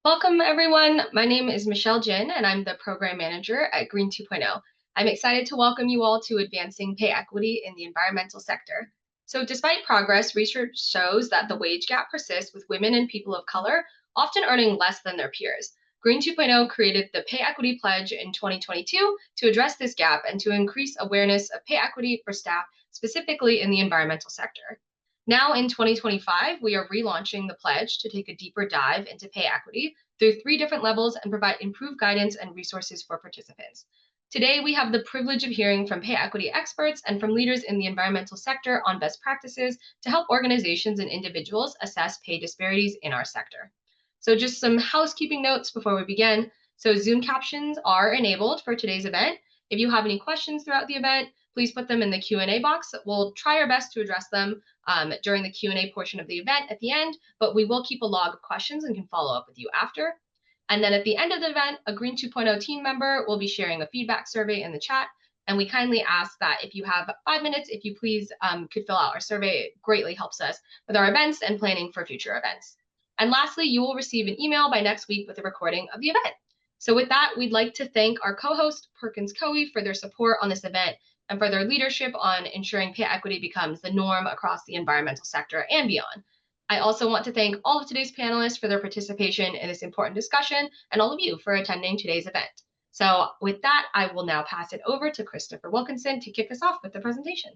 Welcome, everyone. My name is Michelle Jin, and I'm the Program Manager at Green 2.0. I'm excited to welcome you all to Advancing Pay Equity in the Environmental Sector. So despite progress, research shows that the wage gap persists with women and people of color often earning less than their peers. Green 2.0 created the Pay Equity Pledge in 2022 to address this gap and to increase awareness of pay equity for staff, specifically in the environmental sector. Now in 2025, we are relaunching the pledge to take a deeper dive into pay equity through 3 different levels and provide improved guidance and resources for participants. Today, we have the privilege of hearing from pay equity experts and from leaders in the environmental sector on best practices to help organizations and individuals assess pay disparities in our sector. So just some housekeeping notes before we begin. So Zoom captions are enabled for today's event. If you have any questions throughout the event, please put them in the Q&A box. We'll try our best to address them during the Q&A portion of the event at the end, but we will keep a log of questions and can follow up with you after. And then at the end of the event, a Green 2.0 team member will be sharing a feedback survey in the chat. And we kindly ask that if you have 5 minutes, if you please could fill out our survey. It greatly helps us with our events and planning for future events. And lastly, you will receive an email by next week with a recording of the event. So with that, we'd like to thank our co-host, Perkins Coie, for their support on this event and for their leadership on ensuring pay equity becomes the norm across the environmental sector and beyond. I also want to thank all of today's panelists for their participation in this important discussion and all of you for attending today's event. So with that, I will now pass it over to Christopher Wilkinson to kick us off with the presentation.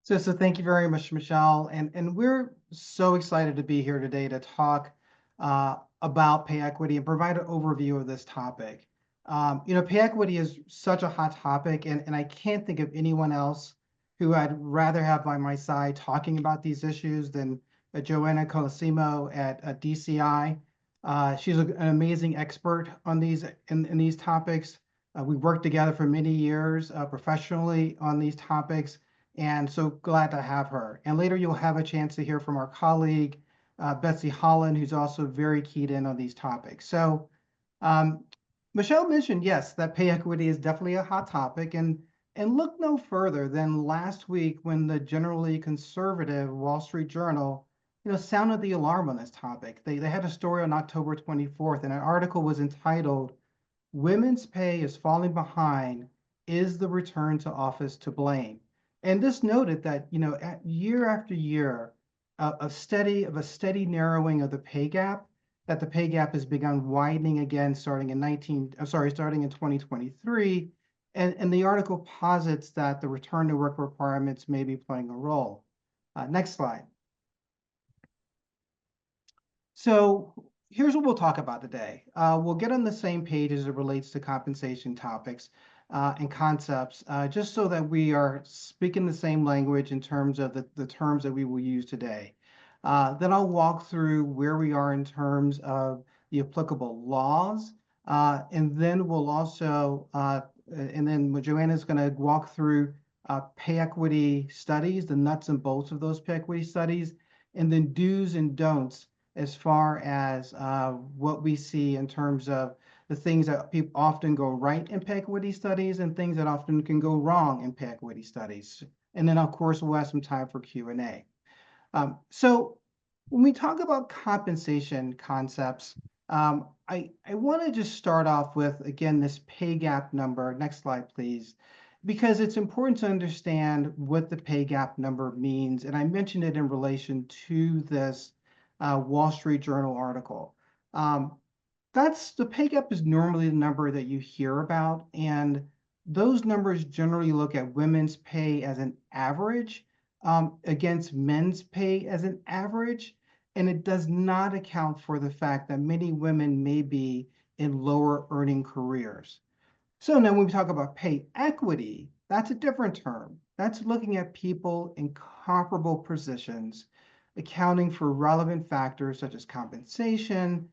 So thank you very much, Michelle. And we're so excited to be here today to talk about pay equity and provide an overview of this topic. Pay equity is such a hot topic, and I can't think of anyone else who I'd rather have by my side talking about these issues than Joanna Colosimo at DCI. She's an amazing expert on these in these topics. We worked together for many years professionally on these topics, and so glad to have her. And later you'll have a chance to hear from our colleague, Betsy Holland, who's also very keyed in on these topics. So Michelle mentioned, yes, that pay equity is definitely a hot topic, and look no further than last week when the generally conservative Wall Street Journal, sounded the alarm on this topic. They had a story on October 24th, and an article was entitled, "Women's Pay is Falling Behind. Is the Return to Office to Blame?" And this noted that, year after year of a steady narrowing of the pay gap, that the pay gap has begun widening again starting in 2023. And the article posits that the return to work requirements may be playing a role. Next slide. So here's what we'll talk about today. We'll get on the same page as it relates to compensation topics and concepts, just so that we are speaking the same language in terms of the terms that we will use today. Then I'll walk through where we are in terms of the applicable laws, and then we'll also, and then Joanna's going to walk through pay equity studies, the nuts and bolts of those pay equity studies, and then do's and don'ts as far as what we see in terms of the things that people often go right in pay equity studies and things that often can go wrong in pay equity studies. And then, of course, we'll have some time for Q&A. So when we talk about compensation concepts, I want to just start off with, again, this pay gap number. Next slide, please, because it's important to understand what the pay gap number means. And I mentioned it in relation to this Wall Street Journal article. That's the pay gap is normally the number that you hear about, and those numbers generally look at women's pay as an average against men's pay as an average, and it does not account for the fact that many women may be in lower earning careers. So now when we talk about pay equity, that's a different term. That's looking at people in comparable positions, accounting for relevant factors such as compensation,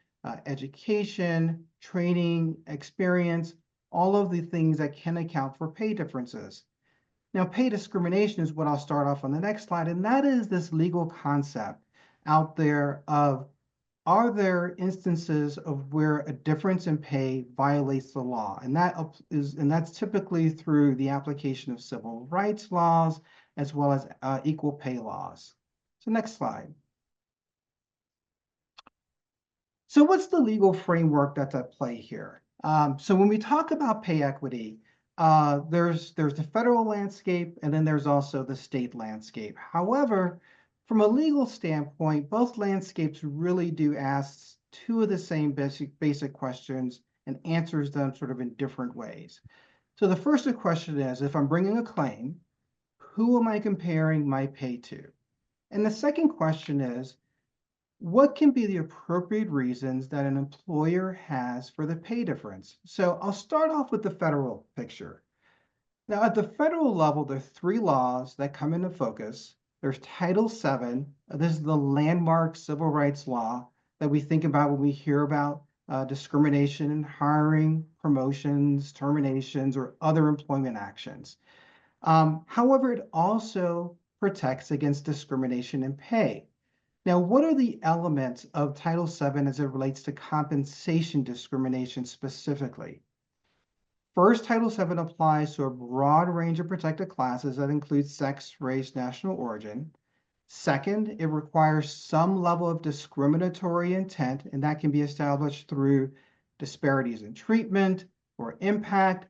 education, training, experience, all of the things that can account for pay differences. Now, pay discrimination is what I'll start off on the next slide, and that is this legal concept out there of, are there instances of where a difference in pay violates the law? And that's typically through the application of civil rights laws as well as equal pay laws. So next slide. So what's the legal framework that's at play here? So when we talk about pay equity, there's the federal landscape and then there's also the state landscape. However, from a legal standpoint, both landscapes really do ask two of the same basic questions and answers them sort of in different ways. So the first question is, if I'm bringing a claim, who am I comparing my pay to? And the second question is, what can be the appropriate reasons that an employer has for the pay difference? So I'll start off with the federal picture. Now, at the federal level, there are three laws that come into focus. There's Title VII. This is the landmark civil rights law that we think about when we hear about discrimination in hiring, promotions, terminations, or other employment actions. However, it also protects against discrimination in pay. Now, what are the elements of Title VII as it relates to compensation discrimination specifically? First, Title VII applies to a broad range of protected classes that includes sex, race, national origin. Second, it requires some level of discriminatory intent, and that can be established through disparities in treatment or impact.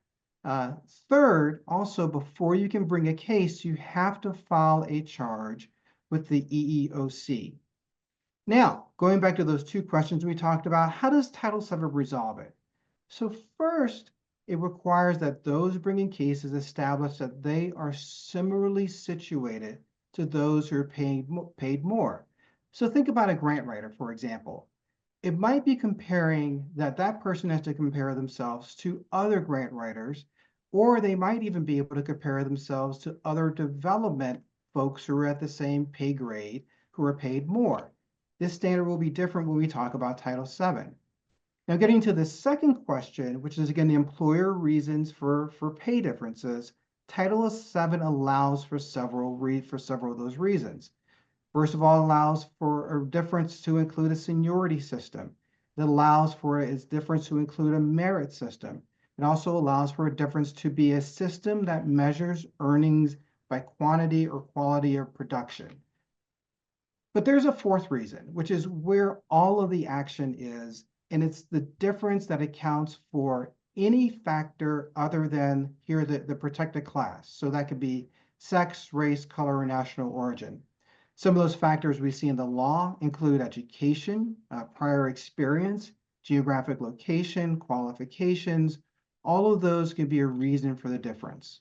Third, also, before you can bring a case, you have to file a charge with the EEOC. Now, going back to those two questions we talked about, how does Title VII resolve it? So first, it requires that those bringing cases establish that they are similarly situated to those who are paid more. So think about a grant writer, for example. It might be comparing that person has to compare themselves to other grant writers, or they might even be able to compare themselves to other development folks who are at the same pay grade who are paid more. This standard will be different when we talk about Title VII. Now, getting to the second question, which is again the employer reasons for pay differences, Title VII allows for several of those reasons. First of all, it allows for a difference to include a seniority system. It allows for its difference to include a merit system. It also allows for a difference to be a system that measures earnings by quantity or quality of production. But there's a fourth reason, which is where all of the action is, and it's the difference that accounts for any factor other than here the protected class. So that could be sex, race, color, or national origin. Some of those factors we see in the law include education, prior experience, geographic location, qualifications. All of those can be a reason for the difference.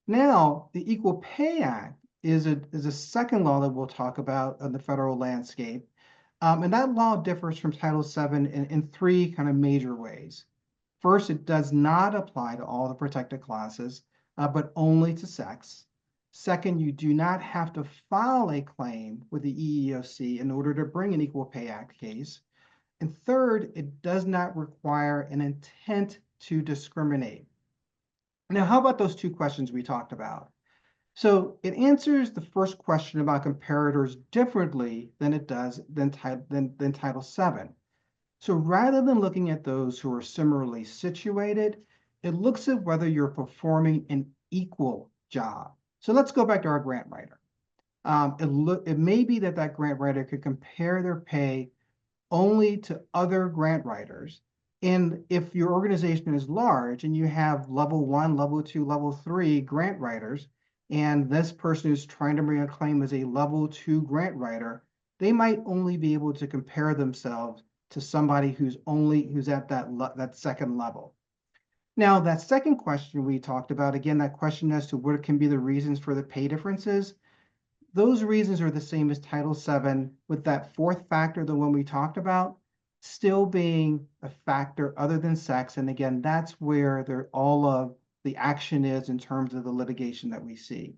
Now, the Equal Pay Act is a second law that we'll talk about on the federal landscape. And that law differs from Title VII in three kind of major ways. First, it does not apply to all the protected classes, but only to sex. Second, you do not have to file a claim with the EEOC in order to bring an Equal Pay Act case. And third, it does not require an intent to discriminate. Now, how about those two questions we talked about? So it answers the first question about comparators differently than it does than Title VII. So rather than looking at those who are similarly situated, it looks at whether you're performing an equal job. So let's go back to our grant writer. It may be that grant writer could compare their pay only to other grant writers. And if your organization is large and you have level 1, level 2, level 3 grant writers, and this person who's trying to bring a claim as a level 2 grant writer, they might only be able to compare themselves to somebody who's at that second level. Now, that second question we talked about, again, that question as to what can be the reasons for the pay differences, those reasons are the same as Title VII, with that fourth factor, the one we talked about, still being a factor other than sex. And again, that's where all of the action is in terms of the litigation that we see.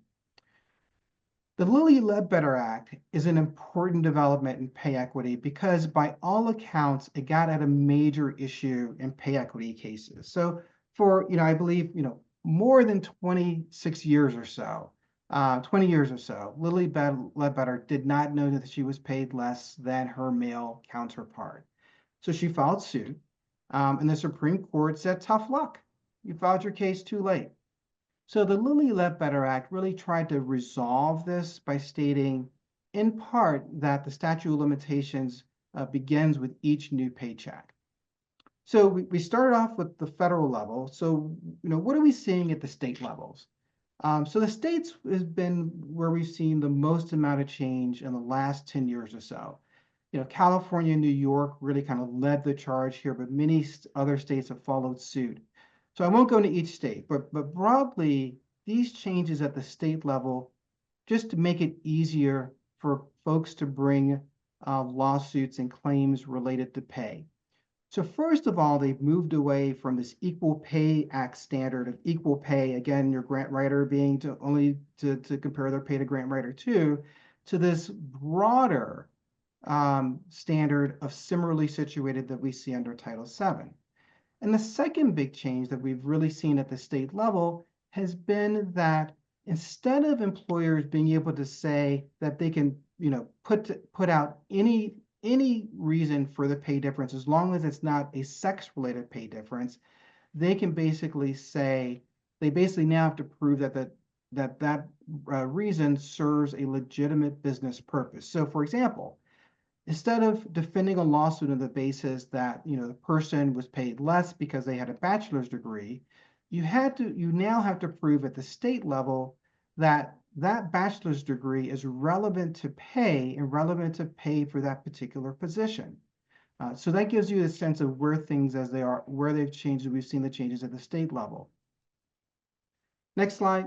The Lilly-Ledbetter Act is an important development in pay equity because by all accounts, it got at a major issue in pay equity cases. So for, I believe, more than 26 years or so, 20 years or so, Lilly Ledbetter did not know that she was paid less than her male counterpart. So she filed suit, and the Supreme Court said, tough luck. You filed your case too late. So the Lilly-Ledbetter Act really tried to resolve this by stating, in part, that the statute of limitations begins with each new paycheck. So we started off with the federal level. So, what are we seeing at the state levels? So the states has been where we've seen the most amount of change in the last 10 years or so. California and New York really kind of led the charge here, but many other states have followed suit. So I won't go into each state, but broadly, these changes at the state level just to make it easier for folks to bring lawsuits and claims related to pay. So first of all, they've moved away from this Equal Pay Act standard of equal pay, again, your grant writer being to only to compare their pay to grant writer two, to this broader standard of similarly situated that we see under Title VII. And the second big change that we've really seen at the state level has been that instead of employers being able to say that they can, put out any reason for the pay difference, as long as it's not a sex-related pay difference, they can basically say they basically now have to prove that reason serves a legitimate business purpose. So, for example, instead of defending a lawsuit on the basis that the person was paid less because they had a bachelor's degree, you now have to prove at the state level that that bachelor's degree is relevant to pay and relevant to pay for that particular position. So that gives you a sense of where things as they are, where they've changed. We've seen the changes at the state level. Next slide.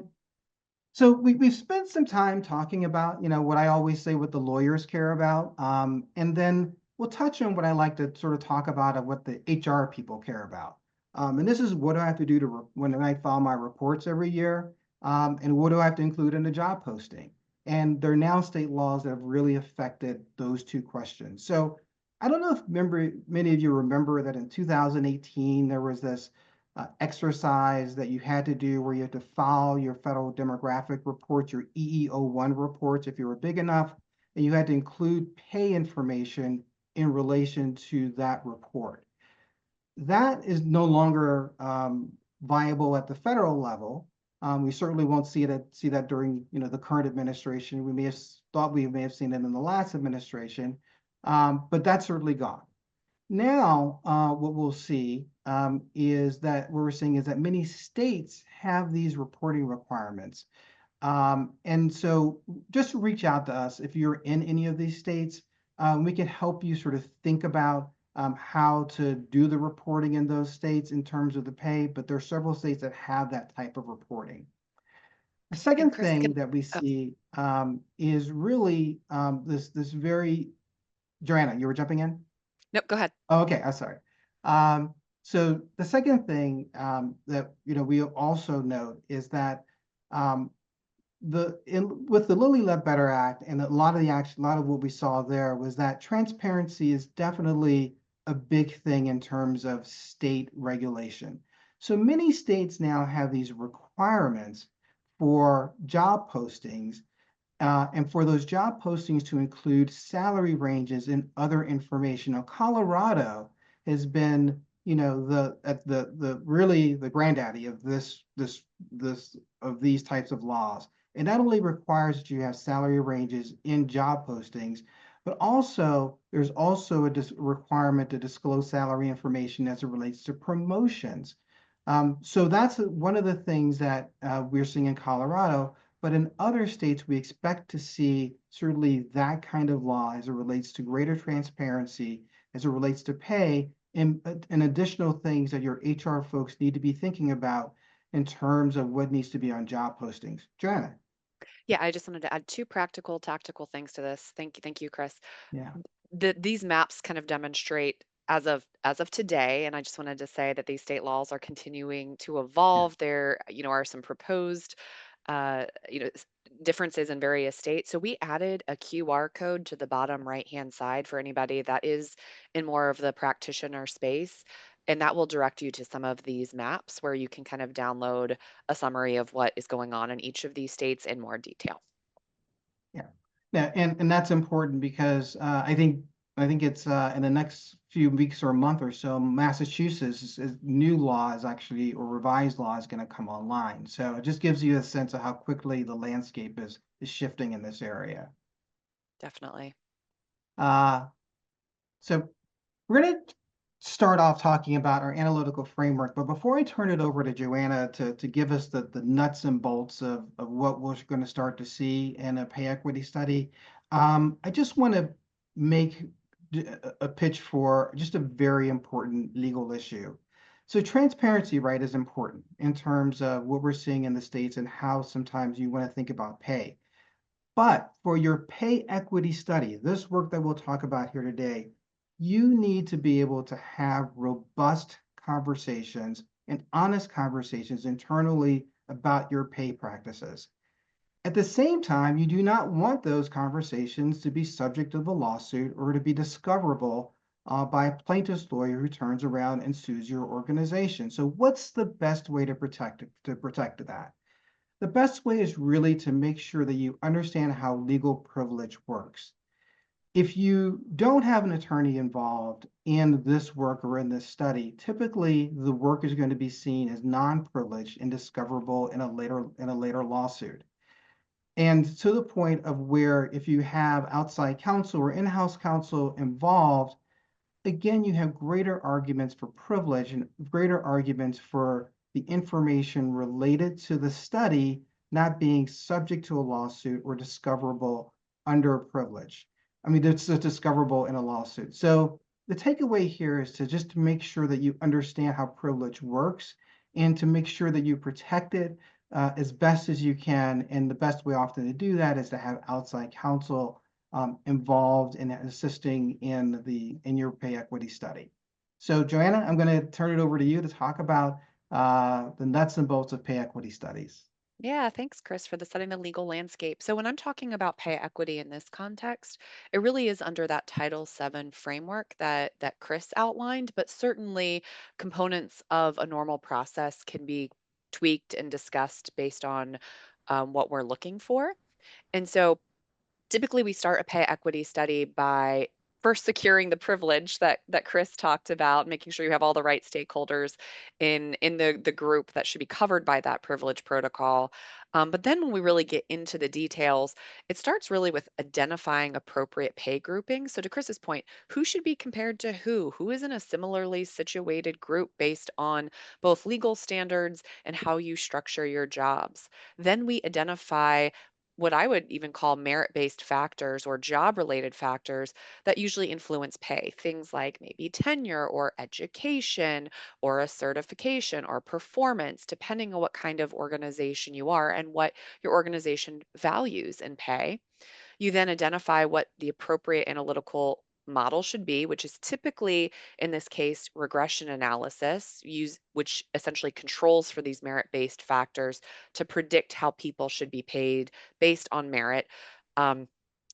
So we've spent some time talking about, what I always say what the lawyers care about. And then we'll touch on what I like to sort of talk about of what the HR people care about. And this is what do I have to do when I file my reports every year? And what do I have to include in the job posting? And there are now state laws that have really affected those two questions. So I don't know if many of you remember that in 2018, there was this exercise that you had to do where you had to file your federal demographic reports, your EEO1 reports, if you were big enough, and you had to include pay information in relation to that report. That is no longer viable at the federal level. We certainly won't see that during the current administration. We may have thought we may have seen it in the last administration, but that's certainly gone. Now, what we'll see is that what we're seeing is that many states have these reporting requirements. And so just reach out to us if you're in any of these states. We can help you sort of think about how to do the reporting in those states in terms of the pay, but there are several states that have that type of reporting. The And second Chris, thing that we see is really this very, Joanna, you were jumping in? nope, go ahead. Oh, okay, I'm sorry. So the second thing that we also note is that with the Lilly Ledbetter Act and a lot of what we saw there was that transparency is definitely a big thing in terms of state regulation. So many states now have these requirements for job postings and for those job postings to include salary ranges and other information. Now, Colorado has been, the granddaddy of these types of laws. It not only requires that you have salary ranges in job postings, but also there's also a requirement to disclose salary information as it relates to promotions. So that's one of the things that we're seeing in Colorado. But in other states, we expect to see certainly that kind of law as it relates to greater transparency, as it relates to pay, and additional things that your HR folks need to be thinking about in terms of what needs to be on job postings. Joanna? Yeah, I just wanted to add two practical, tactical things to this. Thank you, Chris. Yeah. These maps kind of demonstrate as of today, and I just wanted to say that these state laws are continuing to Yeah. evolve. There, are some proposed, differences in various states. So we added a QR code to the bottom right-hand side for anybody that is in more of the practitioner space. And that will direct you to some of these maps where you can kind of download a summary of what is going on in each of these states in more detail. Yeah. Yeah, and that's important because I think it's in the next few weeks or a month or so, Massachusetts new law is actually, or revised law is going to come online. So it just gives you a sense of how quickly the landscape is shifting in this area. Definitely. Uh, So we're going to start off talking about our analytical framework, but before I turn it over to Joanna to give us the nuts and bolts of what we're going to start to see in a pay equity study, I just want to make a pitch for just a very important legal issue. So transparency, right, is important in terms of what we're seeing in the States and how sometimes you want to think about pay. But for your pay equity study, this work that we'll talk about here today, you need to be able to have robust conversations and honest conversations internally about your pay practices. At the same time, you do not want those conversations to be subject of a lawsuit or to be discoverable by a plaintiff's lawyer who turns around and sues your organization. So, what's the best way to protect that? The best way is really to make sure that you understand how legal privilege works. If you don't have an attorney involved in this work or in this study, typically the work is going to be seen as non-privileged and discoverable in a later lawsuit. And to the point of where if you have outside counsel or in-house counsel involved, again, you have greater arguments for privilege and greater arguments for the information related to the study not being subject to a lawsuit or discoverable under privilege. I mean, it's discoverable in a lawsuit. So the takeaway here is to just to make sure that you understand how privilege works and to make sure that you protect it as best as you can. And the best way often to do that is to have outside counsel involved in assisting in your pay equity study. So Joanna, I'm going to turn it over to you to talk about the nuts and bolts of pay equity studies. Yeah, thanks, Chris, for the setting the legal landscape. So when I'm talking about pay equity in this context, it really is under that Title VII framework that Chris outlined, but certainly components of a normal process can be tweaked and discussed based on what we're looking for. And so typically we start a pay equity study by first securing the privilege that Chris talked about, making sure you have all the right stakeholders in the group that should be covered by that privilege protocol. But then when we really get into the details, it starts really with identifying appropriate pay grouping. So to Chris's point, who should be compared to who? Who is in a similarly situated group based on both legal standards and how you structure your jobs? Then we identify what I would even call merit based factors or job related factors that usually influence pay. Things like maybe tenure or education or a certification or performance, depending on what kind of organization you are and what your organization values in pay. You then identify what the appropriate analytical model should be, which is typically, in this case, regression analysis, which essentially controls for these merit-based factors to predict how people should be paid based on merit. Um,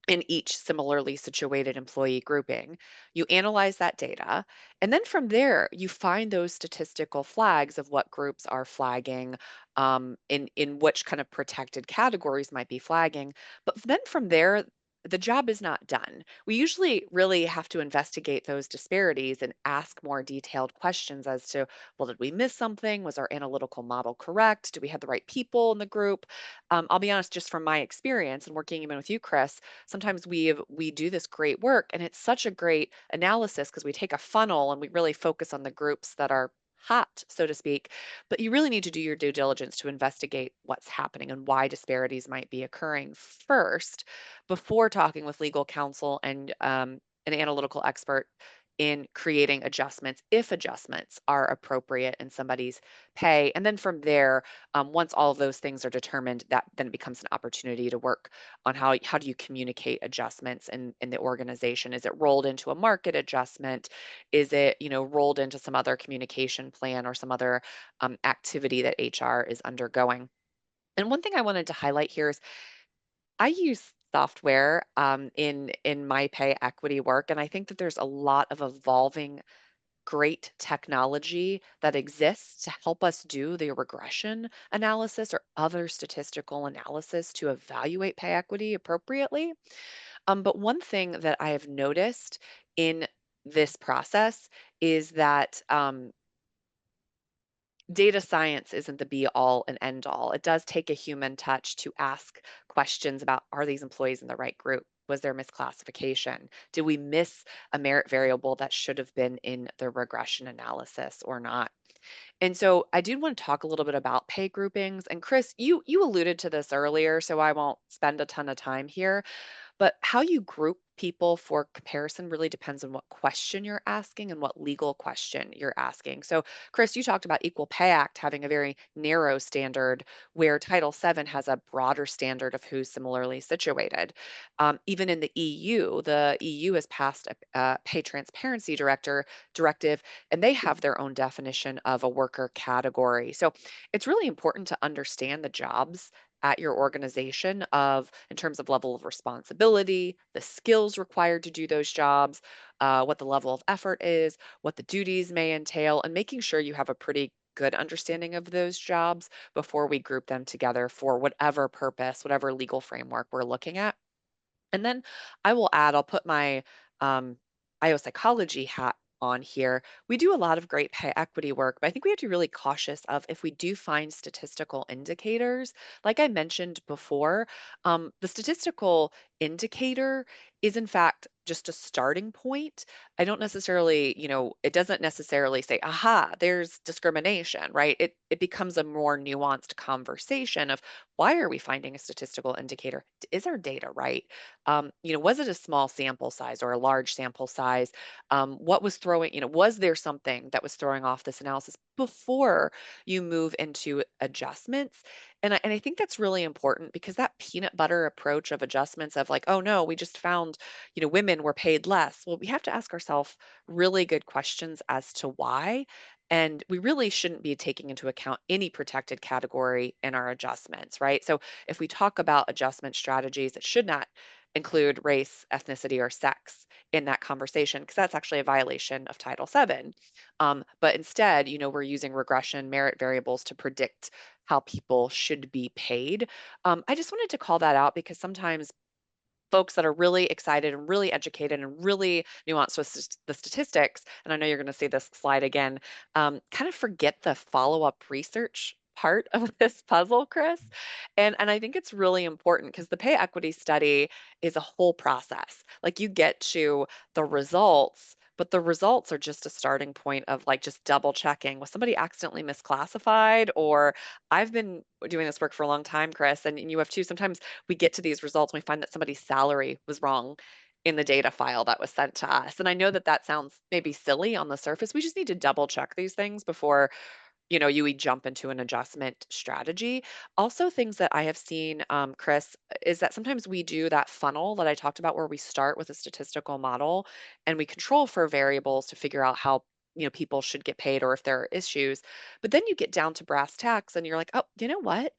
in each similarly situated employee grouping. You analyze that data, and then from there, you find those statistical flags of what groups are flagging, in which kind of protected categories might be flagging. But then from there, the job is not done. We usually really have to investigate those disparities and ask more detailed questions as to, well, did we miss something? Was our analytical model correct? Do we have the right people in the group? I'll be honest, just from my experience and working even with you, Chris, sometimes we do this great work and it's such a great analysis because we take a funnel and we really focus on the groups that are hot, so to speak. But you really need to do your due diligence to investigate what's happening and why disparities might be occurring first before talking with legal counsel and an analytical expert in creating adjustments if adjustments are appropriate in somebody's pay. And then from there, once all of those things are determined, that then becomes an opportunity to work on how do you communicate adjustments in the organization. Is it rolled into a market adjustment? Is it, rolled into some other communication plan or some other activity that HR is undergoing? And one thing I wanted to highlight here is I use software in my pay equity work, and I think that there's a lot of evolving great technology that exists to help us do the regression analysis or other statistical analysis to evaluate pay equity appropriately. But one thing that I have noticed in this process is that data science isn't the be all and end all. It does take a human touch to ask questions about, are these employees in the right group Was there misclassification? Did we miss a merit variable that should have been in the regression analysis or not? And so I do want to talk a little bit about pay groupings. And Chris, you alluded to this earlier, so I won't spend a ton of time here. But how you group people for comparison really depends on what question you're asking and what legal question you're asking. So, Chris, you talked about Equal Pay Act having a very narrow standard where Title VII has a broader standard of who's similarly situated. Even in the EU has passed a pay transparency directive, and they have their own definition of a worker category. So, it's really important to understand the jobs at your organization of in terms of level of responsibility, the skills required to do those jobs, what the level of effort is, what the duties may entail, and making sure you have a pretty good understanding of those jobs before we group them together for whatever purpose, whatever legal framework we're looking at. And then I will add, I'll put my um, IO psychology hat on here. We do a lot of great pay equity work, but I think we have to be really cautious of if we do find statistical indicators. Like I mentioned before, the statistical indicator is in fact just a starting point. I don't necessarily, it doesn't necessarily say, aha, there's discrimination, right? It becomes a more nuanced conversation of why are we finding a statistical indicator? Is our data right? Was it a small sample size or a large sample size? What was throwing, was there something that was throwing off this analysis before you move into adjustments? And I think that's really important because that peanut butter approach of adjustments of like, oh no, we just found, women were paid less. Well, we have to ask ourselves really good questions as to why. And we really shouldn't be taking into account any protected category in our adjustments, right? So if we talk about adjustment strategies, it should not include race, ethnicity, or sex in that conversation because that's actually a violation of Title VII. But instead, we're using regression merit variables to predict how people should be paid. I just wanted to call that out because sometimes folks that are really excited and really educated and really nuanced with the statistics, and I know you're going to see this slide again, kind of forget the follow-up research part of this puzzle, Chris. And I think it's really important because the pay equity study is a whole process. Like you get to the results, but the results are just a starting point of like just double checking. Was somebody accidentally misclassified? Or I've been doing this work for a long time, Chris, and you have too. Sometimes we get to these results and we find that somebody's salary was wrong in the data file that was sent to us. And I know that that sounds maybe silly on the surface. We just need to double check these things before, you would jump into an adjustment strategy. Also, things that I have seen, Chris, is that sometimes we do that funnel that I talked about where we start with a statistical model and we control for variables to figure out how people should get paid or if there are issues. But then you get down to brass tacks and you're like, oh, you know what?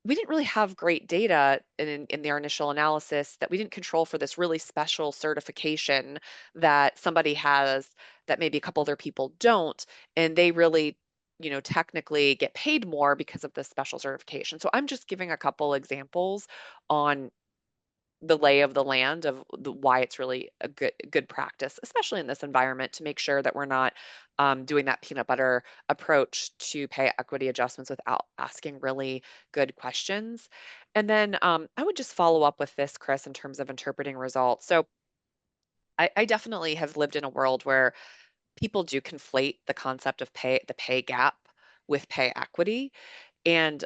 We didn't really have great data in their initial analysis that we didn't control for this really special certification that somebody has that maybe a couple other people don't, and they really, technically get paid more because of this special certification. So I'm just giving a couple examples on the lay of the land of why it's really a good practice, especially in this environment, to make sure that we're not doing that peanut butter approach to pay equity adjustments without asking really good questions. And then I would just follow up with this, Chris, in terms of interpreting results. So I definitely have lived in a world where people do conflate the concept of the pay gap with pay equity. And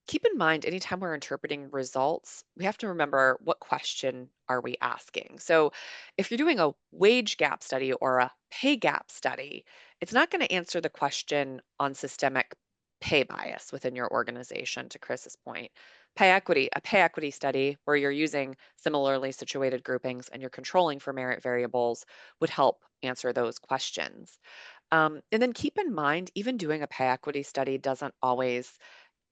keep in mind, anytime we're interpreting results, we have to remember what question are we asking. So if you're doing a wage gap study or a pay gap study, it's not going to answer the question on systemic pay bias within your organization, to Chris's point. A pay equity study where you're using similarly situated groupings and you're controlling for merit variables would help answer those questions. And then keep in mind, even doing a pay equity study doesn't always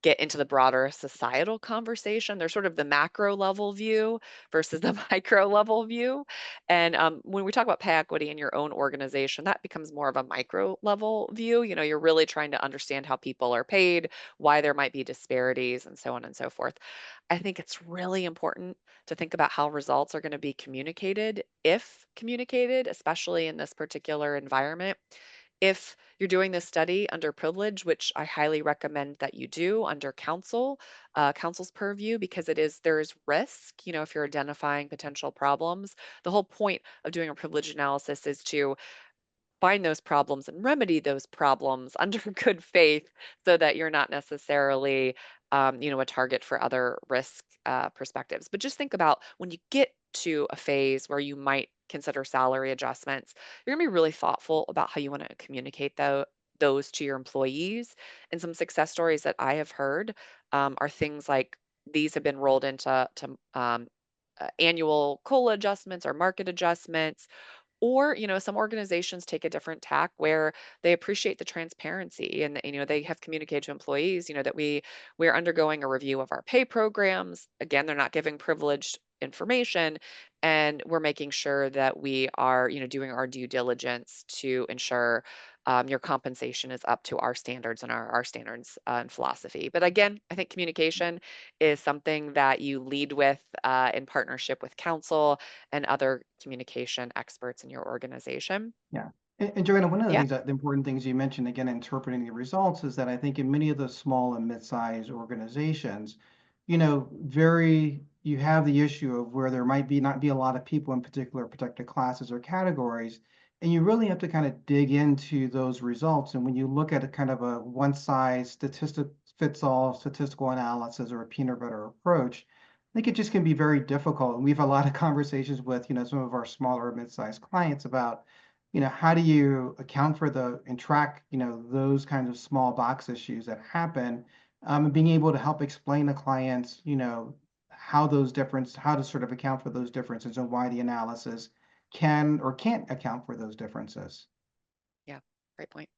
get into the broader societal conversation. There's sort of the macro level view versus the micro level view. And when we talk about pay equity in your own organization, that becomes more of a micro level view. You're really trying to understand how people are paid, why there might be disparities, and so on and so forth. I think it's really important to think about how results are going to be communicated, if communicated, especially in this particular environment. If you're doing this study under privilege, which I highly recommend that you do under counsel's purview, because there's risk, if you're identifying potential problems. The whole point of doing a privilege analysis is to find those problems and remedy those problems under good faith so that you're not necessarily a target for other risk perspectives. But just think about when you get to a phase where you might consider salary adjustments, you're going to be really thoughtful about how you want to communicate those to your employees. And some success stories that I have heard are things like these have been rolled into annual COLA adjustments or market adjustments, or, some organizations take a different tack where they appreciate the transparency, and, they have communicated to employees, that we're undergoing a review of our pay programs. Again, they're not giving privileged information, and we're making sure that we are, doing our due diligence to ensure your compensation is up to our standards and our standards and philosophy. But again, I think communication is something that you lead with in partnership with counsel and other communication experts in your organization. Yeah. And Joanna, one of the Yeah. things the important things you mentioned, again, interpreting the results, is that I think in many of the small and mid-sized organizations, you have the issue of where there might be not be a lot of people in particular protected classes or categories, and you really have to kind of dig into those results. And when you look at a kind of a one size statistic fits all statistical analysis or a peanut butter approach, I think it just can be very difficult. And we have a lot of conversations with, some of our smaller mid-sized clients about, how do you account for and track, those kinds of small box issues that happen, and being able to help explain to clients, how to sort of account for those differences and why the analysis can or can't account for those differences. Yeah. Great point.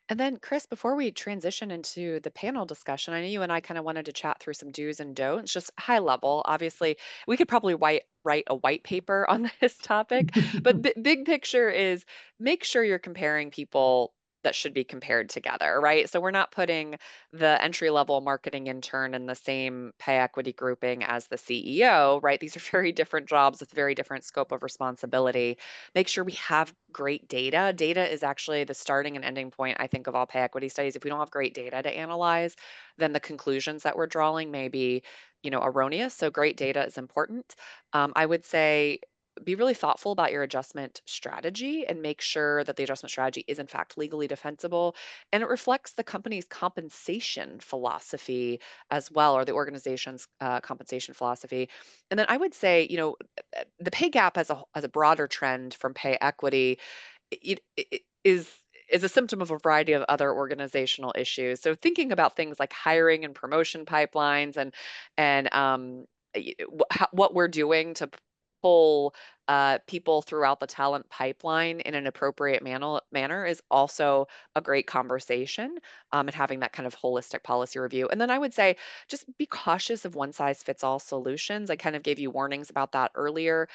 And then, Chris, before we transition into the panel discussion, I know you and I kind of wanted to chat through some do's and don'ts, just high level. Obviously, we could probably write a white paper on this topic, but big picture is make sure you're comparing people that should be compared together, right? So we're not putting the entry level marketing intern in the same pay equity grouping as the CEO, right? These are very different jobs with very different scope of responsibility. Make sure we have great data. Data is actually the starting and ending point, I think, of all pay equity studies. If we don't have great data to analyze, then the conclusions that we're drawing may be, erroneous. So great data is important. I would say be really thoughtful about your adjustment strategy and make sure that the adjustment strategy is in fact legally defensible and it reflects the company's compensation philosophy as well, or the organization's compensation philosophy. And then I would say, the pay gap as a broader trend from pay equity it is a symptom of a variety of other organizational issues. So thinking about things like hiring and promotion pipelines and what we're doing to pull people throughout the talent pipeline in an appropriate manner is also a great conversation, and having that kind of holistic policy review. And then I would say just be cautious of one size fits all solutions. I kind of gave you warnings about that earlier.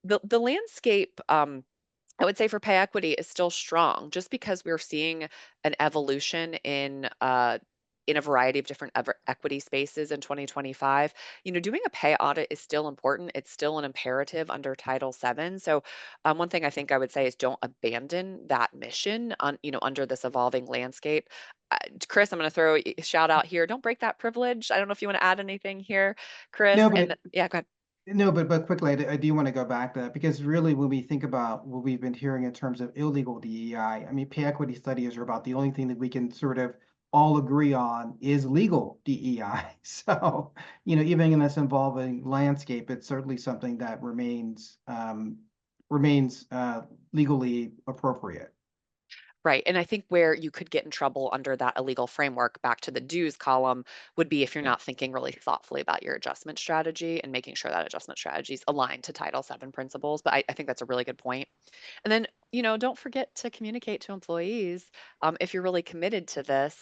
The landscape, I would say for pay equity is still strong just because we're seeing an evolution in a variety of different equity spaces in 2025. Doing a pay audit is still important. It's still an imperative under Title VII. So, one thing I think I would say is don't abandon that mission under this evolving landscape. Chris, I'm going to throw a shout out here. Don't break that privilege. I don't know if you want to add anything here, Chris. No, but And yeah, go ahead. No, but quickly, I do want to go back to that because really, when we think about what we've been hearing in terms of illegal DEI, I mean, pay equity studies are about the only thing that we can sort of all agree on is legal DEI. So, even in this evolving landscape, it's certainly something that remains legally appropriate. Right. And I think where you could get in trouble under that illegal framework, back to the dues column, would be if you're Yeah. not thinking really thoughtfully about your adjustment strategy and making sure that adjustment strategy is aligned to Title VII principles. But I think that's a really good point. And then, don't forget to communicate to employees if you're really committed to this.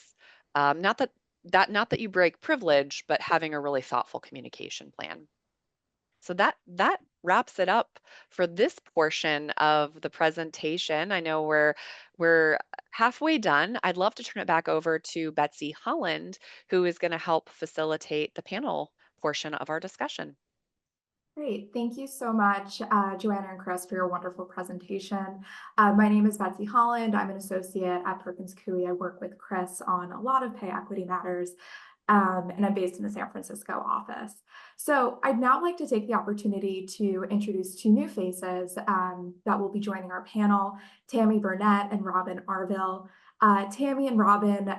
Not that you break privilege, but having a really thoughtful communication plan. So that wraps it up for this portion of the presentation. I know we're halfway done. I'd love to turn it back over to Betsy Holland, who is going to help facilitate the panel portion of our discussion. Great. Thank you so much, Joanna and Chris, for your wonderful presentation. My name is Betsy Holland. I'm an associate at Perkins Coie. I work with Chris on a lot of pay equity matters, and I'm based in the San Francisco office. So I'd now like to take the opportunity to introduce two new faces that will be joining our panel, Tammy Burnett and Robin Arville. Tammy and Robin,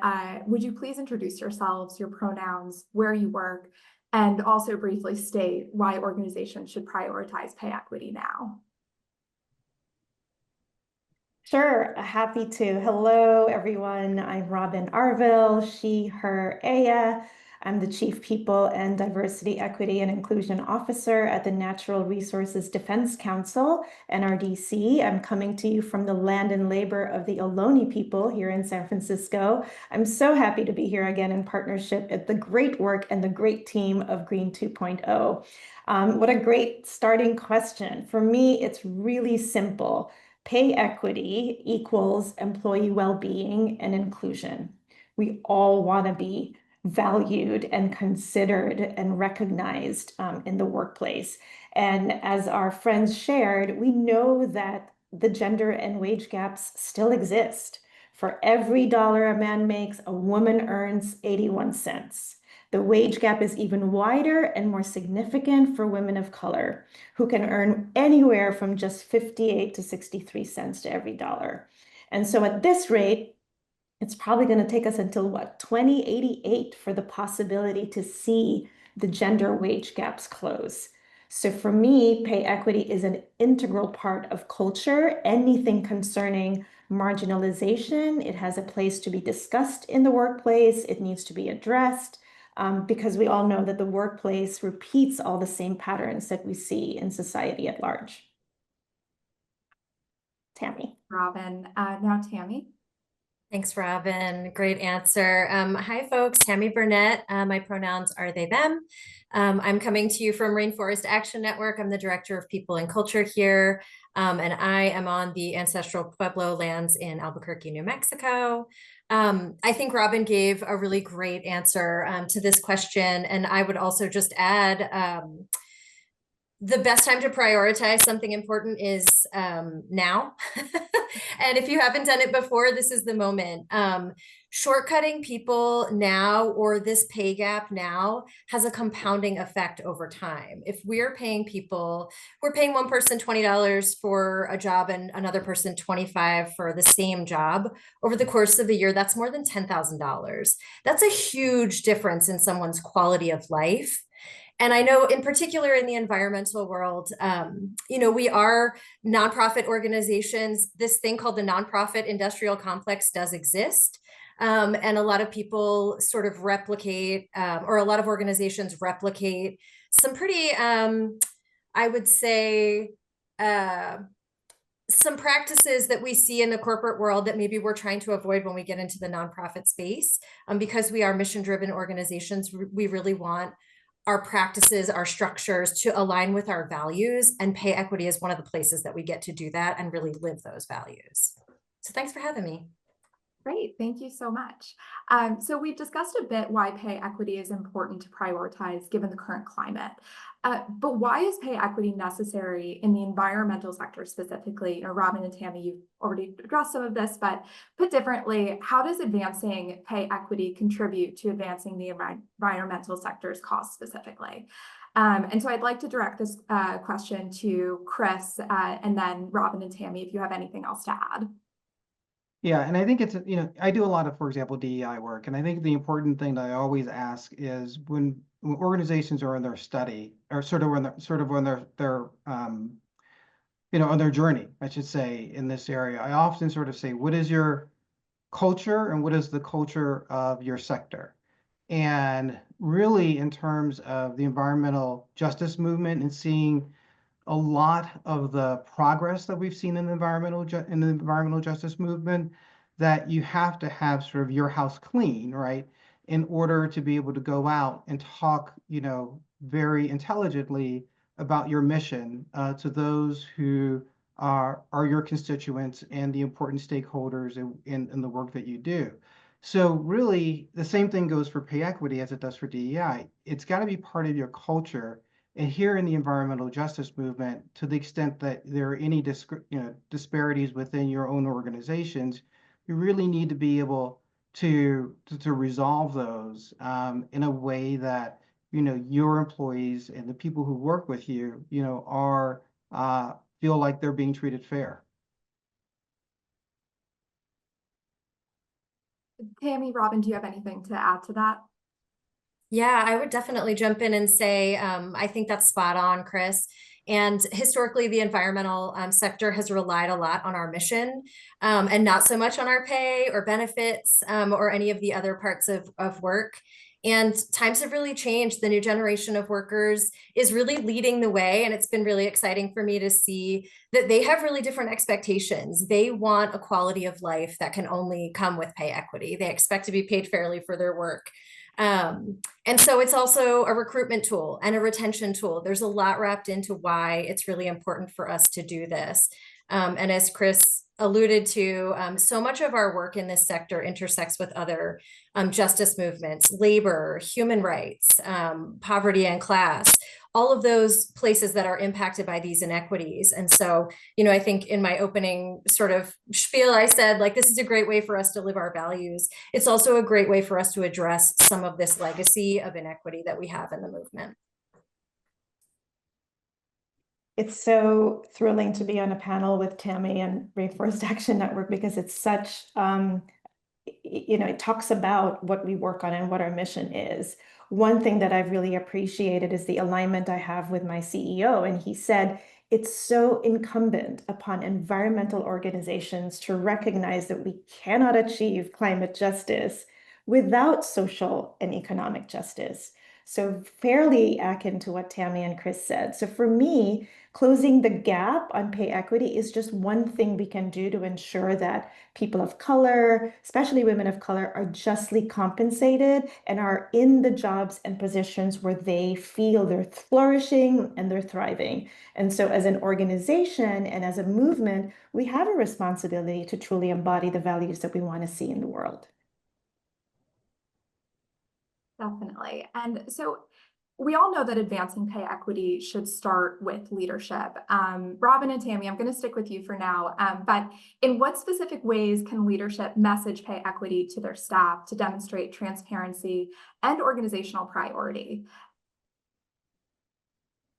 would you please introduce yourselves, your pronouns, where you work, and also briefly state why organizations should prioritize pay equity now? Sure, happy to. Hello, everyone. I'm Robin Arville, she, her, Aya. I'm the Chief People and Diversity, Equity, and Inclusion Officer at the Natural Resources Defense Council, NRDC. I'm coming to you from the land and labor of the Ohlone people here in San Francisco. I'm so happy to be here again in partnership at the great work and the great team of Green 2.0. What a great starting question. For me, it's really simple. Pay equity equals employee well-being and inclusion. We all want to be valued and considered and recognized in the workplace. And as our friends shared, we know that the gender and wage gaps still exist. For every dollar a man makes, a woman earns 81 cents. The wage gap is even wider and more significant for women of color, who can earn anywhere from just 58 to 63 cents to every dollar. And so at this rate, it's probably going to take us until 2088 for the possibility to see the gender wage gaps close. So for me, pay equity is an integral part of culture. Anything concerning marginalization, it has a place to be discussed in the workplace. It needs to be addressed because we all know that the workplace repeats all the same patterns that we see in society at large. Tammy. Robin, now Tammy. Thanks, Robin. Great answer. Hi, folks. Tammy Burnett. My pronouns are they, them. I'm coming to you from Rainforest Action Network. I'm the Director of People and Culture here, and I am on the ancestral Pueblo lands in Albuquerque, New Mexico. I think Robin gave a really great answer to this question, and I would also just add the best time to prioritize something important is now. And if you haven't done it before, this is the moment. Shortcutting people now, or this pay gap now, has a compounding effect over time. If we're paying people, we're paying one person $20 for a job and another person $25 for the same job over the course of a year, that's more than $10,000. That's a huge difference in someone's quality of life. And I know in particular in the environmental world, we are nonprofit organizations. This thing called the nonprofit industrial complex does exist. And a lot of people sort of replicate, or a lot of organizations replicate some pretty, I would say, some practices that we see in the corporate world that maybe we're trying to avoid when we get into the nonprofit space. Because we are mission-driven organizations, we really want our practices, our structures to align with our values, and pay equity is one of the places that we get to do that and really live those values. So thanks for having me. Great, thank you so much. So we've discussed a bit why pay equity is important to prioritize given the current climate. But why is pay equity necessary in the environmental sector specifically? Robin and Tammy, you've already addressed some of this, but put differently, how does advancing pay equity contribute to advancing the environmental sector's costs specifically? And so I'd like to direct this question to Chris and then Robin and Tammy, if you have anything else to add. Yeah, and I think it's, I do a lot of, for example, DEI work, and I think the important thing that I always ask is when organizations are in their study, or on their journey, I should say, in this area, I often sort of say, what is your culture and what is the culture of your sector? And really, in terms of the environmental justice movement and seeing a lot of the progress that we've seen in the environmental justice movement, that you have to have sort of your house clean, right, in order to be able to go out and talk, very intelligently about your mission to those who are your constituents and the important stakeholders in the work that you do. So really, the same thing goes for pay equity as it does for DEI. It's got to be part of your culture And here in the environmental justice movement, to the extent that there are any disparities within your own organizations, you really need to be able to resolve those in a way that your employees and the people who work with you are feel like they're being treated fair. Tammy, Robin, do you have anything to add to that? Yeah, I would definitely jump in and say, I think that's spot on, Chris. And historically, the environmental sector has relied a lot on our mission and not so much on our pay or benefits or any of the other parts of work. And times have really changed. The new generation of workers is really leading the way. And it's been really exciting for me to see that they have really different expectations. They want a quality of life that can only come with pay equity. They expect to be paid fairly for their work. And so it's also a recruitment tool and a retention tool. There's a lot wrapped into why it's really important for us to do this. And as Chris alluded to, so much of our work in this sector intersects with other justice movements, labor, human rights, poverty and class, all of those places that are impacted by these inequities. And so, I think in my opening sort of spiel, I said, like, this is a great way for us to live our values. It's also a great way for us to address some of this legacy of inequity that we have in the movement. It's so thrilling to be on a panel with Tammy and Rainforest Action Network because it's such, it talks about what we work on and what our mission is. One thing that I've really appreciated is the alignment I have with my CEO. And he said, it's so incumbent upon environmental organizations to recognize that we cannot achieve climate justice without social and economic justice. So fairly akin to what Tammy and Chris said. So for me, closing the gap on pay equity is just one thing we can do to ensure that people of color, especially women of color, are justly compensated and are in the jobs and positions where they feel they're flourishing and they're thriving. And so as an organization and as a movement, we have a responsibility to truly embody the values that we want to see in the world. Definitely. And so we all know that advancing pay equity should start with leadership. Robin and Tammy, I'm going to stick with you for now. But in what specific ways can leadership message pay equity to their staff to demonstrate transparency and organizational priority?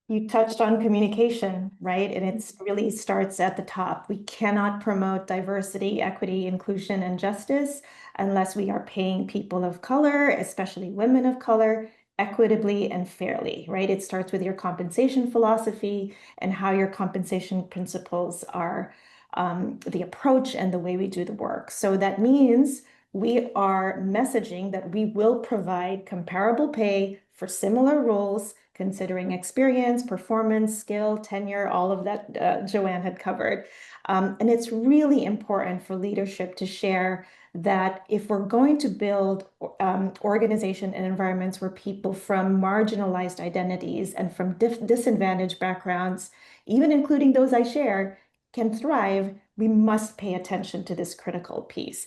You touched on communication, right? And it really starts at the top. We cannot promote diversity, equity, inclusion, and justice unless we are paying people of color, especially women of color, equitably and fairly, right? It starts with your compensation philosophy and how your compensation principles are the approach and the way we do the work. So that means we are messaging that we will provide comparable pay for similar roles, considering experience, performance, skill, tenure, all of that Joanne had covered. And it's really important for leadership to share that if we're going to build organization and environments where people from marginalized identities and from disadvantaged backgrounds, even including those I shared, can thrive, we must pay attention to this critical piece.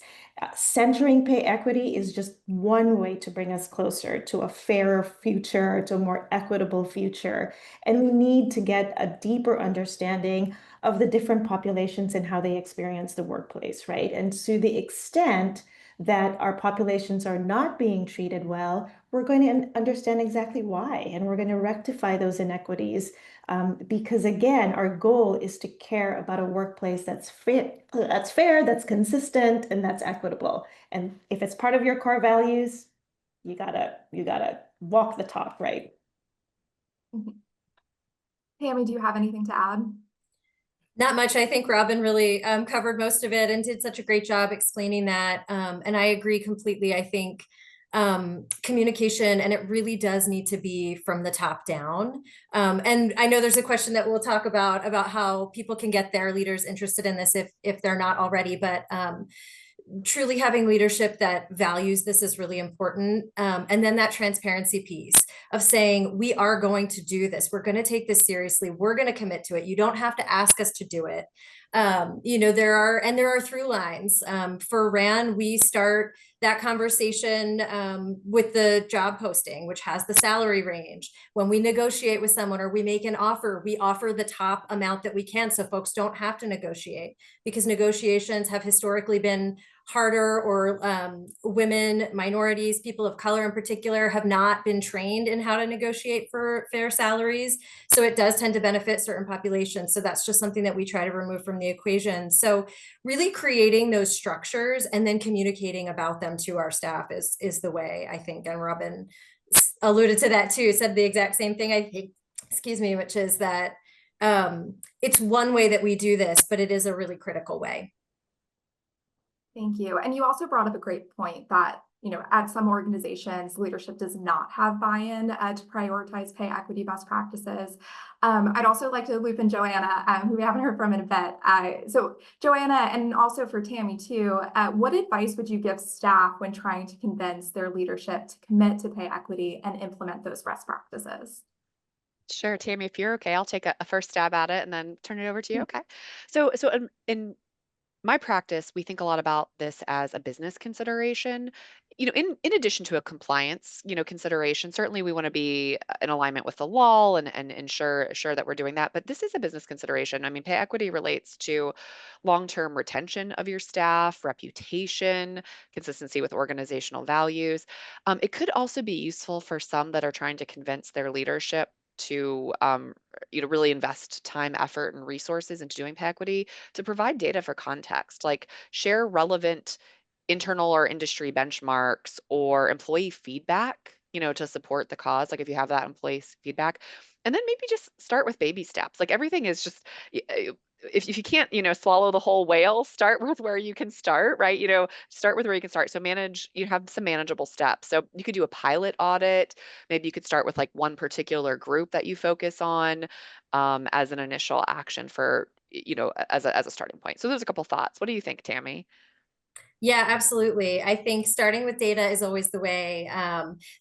Centering pay equity is just one way to bring us closer to a fairer future, to a more equitable future. And we need to get a deeper understanding of the different populations and how they experience the workplace, right? And to the extent that our populations are not being treated well, we're going to understand exactly why, and we're going to rectify those inequities. Because again, our goal is to care about a workplace that's fair, that's consistent, and that's equitable. And if it's part of your core values, you gotta walk the talk, right? Tammy, do you have anything to add? Not much. I think Robin really covered most of it and did such a great job explaining that. And I agree completely. I think communication, and it really does need to be from the top down. And I know there's a question that we'll talk about how people can get their leaders interested in this if they're not already, but truly having leadership that values this is really important. And then that transparency piece. of saying, we are going to do this. We're going to take this seriously. We're going to commit to it. You don't have to ask us to do it. There are through lines. For RAN, we start that conversation with the job posting, which has the salary range. When we negotiate with someone or we make an offer, we offer the top amount that we can so folks don't have to negotiate, because negotiations have historically been harder, or women, minorities, people of color in particular, have not been trained in how to negotiate for fair salaries. So it does tend to benefit certain populations. So that's just something that we try to remove from the equation. So really creating those structures and then communicating about them to our staff is the way, I think. And Robin alluded to that too, said the exact same thing, I think, excuse me, which is that it's one way that we do this, but it is a really critical way. Thank you. And you also brought up a great point that, at some organizations, leadership does not have buy-in to prioritize pay equity best practices. I'd also like to loop in Joanna, who we haven't heard from in a bit. So Joanna, and also for Tammy too, what advice would you give staff when trying to convince their leadership to commit to pay equity and implement those best practices? Sure, Tammy, if you're okay, I'll take a first stab at it and then turn it over to you. Okay. So in my practice, we think a lot about this as a business consideration. In addition to a compliance, consideration, certainly we want to be in alignment with the law and ensure that we're doing that. But this is a business consideration. I mean, pay equity relates to long-term retention of your staff, reputation, consistency with organizational values. It could also be useful for some that are trying to convince their leadership to really invest time, effort, and resources into doing pay equity, to provide data for context, like share relevant internal or industry benchmarks or employee feedback, to support the cause. Like if you have that employee feedback, and then maybe just start with baby steps. Like everything is just, if you can't, swallow the whole whale, start with where you can start, right? Start with where you can start. So you have some manageable steps. So you could do a pilot audit. Maybe you could start with like one particular group that you focus on as an initial action for, as a starting point. So there's a couple thoughts. What do you think, Tammy? Yeah, absolutely. I think starting with data is always the way.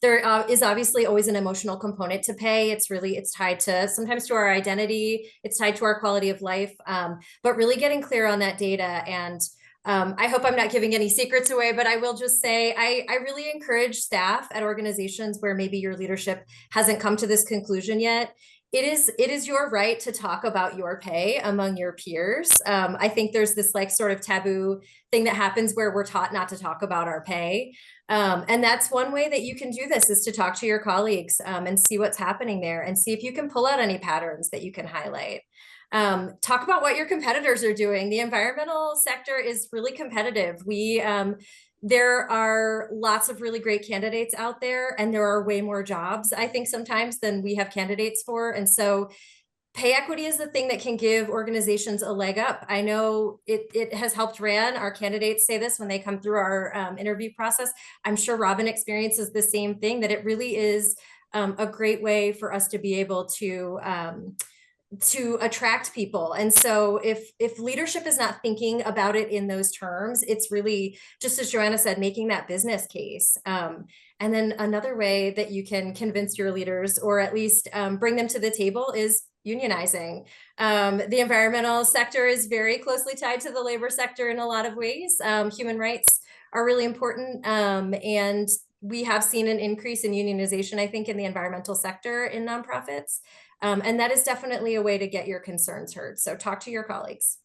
There is obviously always an emotional component to pay. It's tied to sometimes to our identity. It's tied to our quality of life. But really getting clear on that data. And I hope I'm not giving any secrets away, but I will just say I really encourage staff at organizations where maybe your leadership hasn't come to this conclusion yet. It is your right to talk about your pay among your peers. I think there's this like sort of taboo thing that happens where we're taught not to talk about our pay. And that's one way that you can do this, is to talk to your colleagues and see what's happening there and see if you can pull out any patterns that you can highlight. Talk about what your competitors are doing. The environmental sector is really competitive. There are lots of really great candidates out there, and there are way more jobs, I think, sometimes than we have candidates for. And so pay equity is the thing that can give organizations a leg up. I know it has helped RAN. Our candidates say this when they come through our interview process. I'm sure Robin experiences the same thing, that it really is a great way for us to be able to attract people. And so if leadership is not thinking about it in those terms, it's really, just as Joanna said, making that business case. And then another way that you can convince your leaders, or at least bring them to the table, is unionizing. The environmental sector is very closely tied to the labor sector in a lot of ways. Human rights are really important. And we have seen an increase in unionization, I think, in the environmental sector in nonprofits. And that is definitely a way to get your concerns heard. So talk to your colleagues.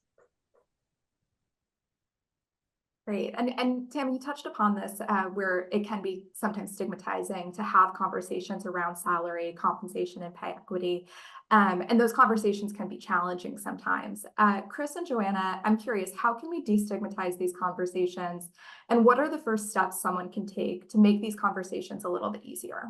Great. And Tammy, you touched upon this, where it can be sometimes stigmatizing to have conversations around salary, compensation, and pay equity. And those conversations can be challenging sometimes. Chris and Joanna, I'm curious, how can we destigmatize these conversations? And what are the first steps someone can take to make these conversations a little bit easier?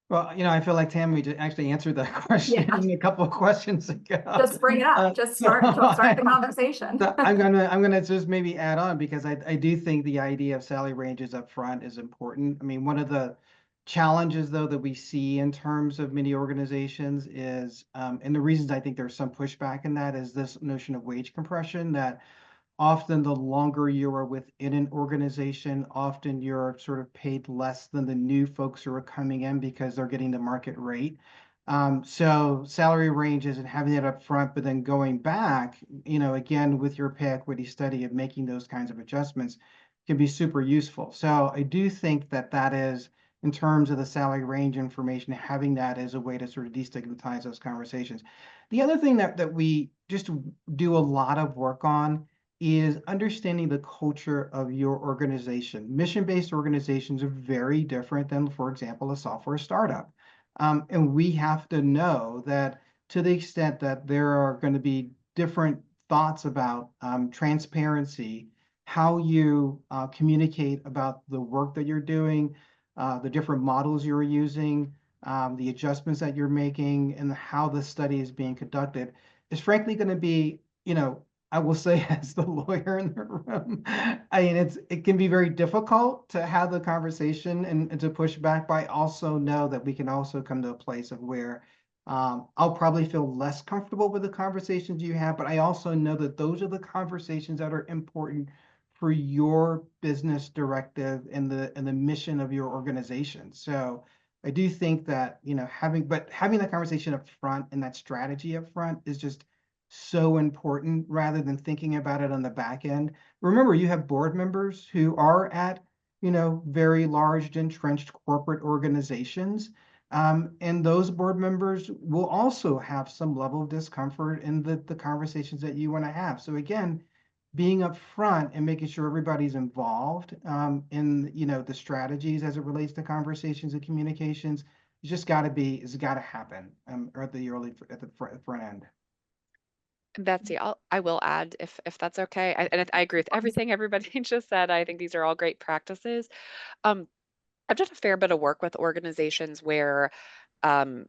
Well, I feel like Tammy just actually answered that question a couple of questions ago. Just bring it up. Just start the conversation. So I'm gonna just maybe add on, because I do think the idea of salary ranges up front is important. I mean, one of the challenges, though, that we see in terms of many organizations is, and the reasons I think there's some pushback in that, is this notion of wage compression, that often the longer you are within an organization, often you're sort of paid less than the new folks who are coming in because they're getting the market rate. So salary ranges and having it up front, but then going back, again, with your pay equity study of making those kinds of adjustments can be super useful. So I do think that is, in terms of the salary range information, having that as a way to sort of destigmatize those conversations. The other thing that we just do a lot of work on is understanding the culture of your organization. Mission-based organizations are very different than, for example, a software startup. And we have to know that to the extent that there are going to be different thoughts about transparency, how you communicate about the work that you're doing, the different models you're using, the adjustments that you're making, and how the study is being conducted is frankly going to be, I will say as the lawyer in the room, I mean, it can be very difficult to have the conversation and to push back, but I also know that we can also come to a place of where I'll probably feel less comfortable with the conversations you have, but I also know that those are the conversations that are important for your business directive and the mission of your organization. So I do think that, having that conversation up front and that strategy up front is just so important rather than thinking about it on the back end. Remember, you have board members who are at, very large entrenched corporate organizations. And those board members will also have some level of discomfort in the conversations that you want to have. So again, being upfront and making sure everybody's involved in the strategies as it relates to conversations and communications, it's got to happen at the front end. Betsy, I will add if that's okay. I agree with everything everybody just said. I think these are all great practices. Um, I've done a fair bit of work with organizations where um,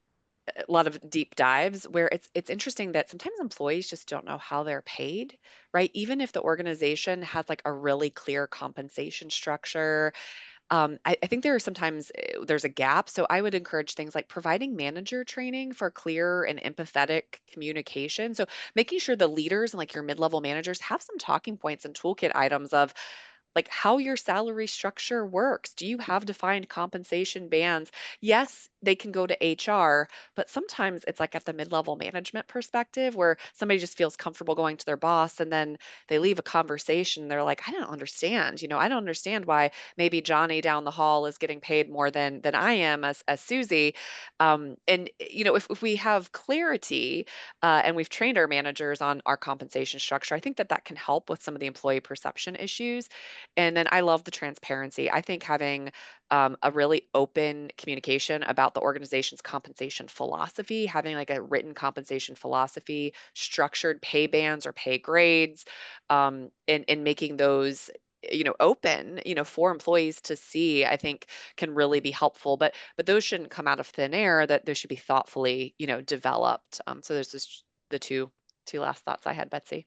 a lot of deep dives where it's interesting that sometimes employees just don't know how they're paid, right? Even if the organization has like a really clear compensation structure, I think there are sometimes there's a gap. So I would encourage things like providing manager training for clear and empathetic communication. So making sure the leaders and like your mid-level managers have some talking points and toolkit items of like how your salary structure works. Do you have defined compensation bands? Yes, they can go to HR, but sometimes it's like at the mid-level management perspective where somebody just feels comfortable going to their boss and then they leave a conversation. They're like, I don't understand. I don't understand why maybe Johnny down the hall is getting paid more than I am as Susie. And if we have clarity and we've trained our managers on our compensation structure, I think that can help with some of the employee perception issues. And then I love the transparency. I think having a really open communication about the organization's compensation philosophy, having like a written compensation philosophy, structured pay bands or pay grades, and making those open for employees to see, I think can really be helpful. But those shouldn't come out of thin air. That those should be thoughtfully developed. So there's just the two last thoughts I had, Betsy.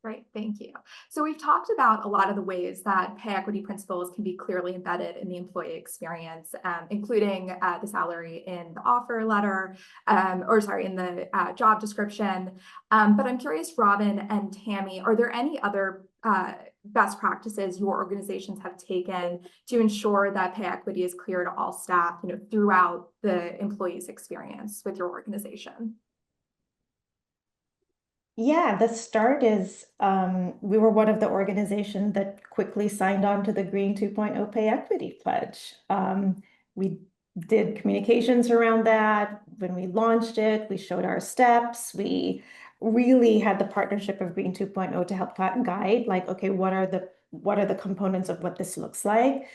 Great, thank you. So we've talked about a lot of the ways that pay equity principles can be clearly embedded in the employee experience, including the salary in the offer letter, in the job description. But I'm curious, Robin and Tammy, are there any other best practices your organizations have taken to ensure that pay equity is clear to all staff, throughout the employee's experience with your organization? Yeah, the start is we were one of the organizations that quickly signed on to the Green 2.0 Pay Equity Pledge. We did communications around that. When we launched it, we showed our steps. We really had the partnership of Green 2.0 to help guide, like, okay, what are the components of what this looks like?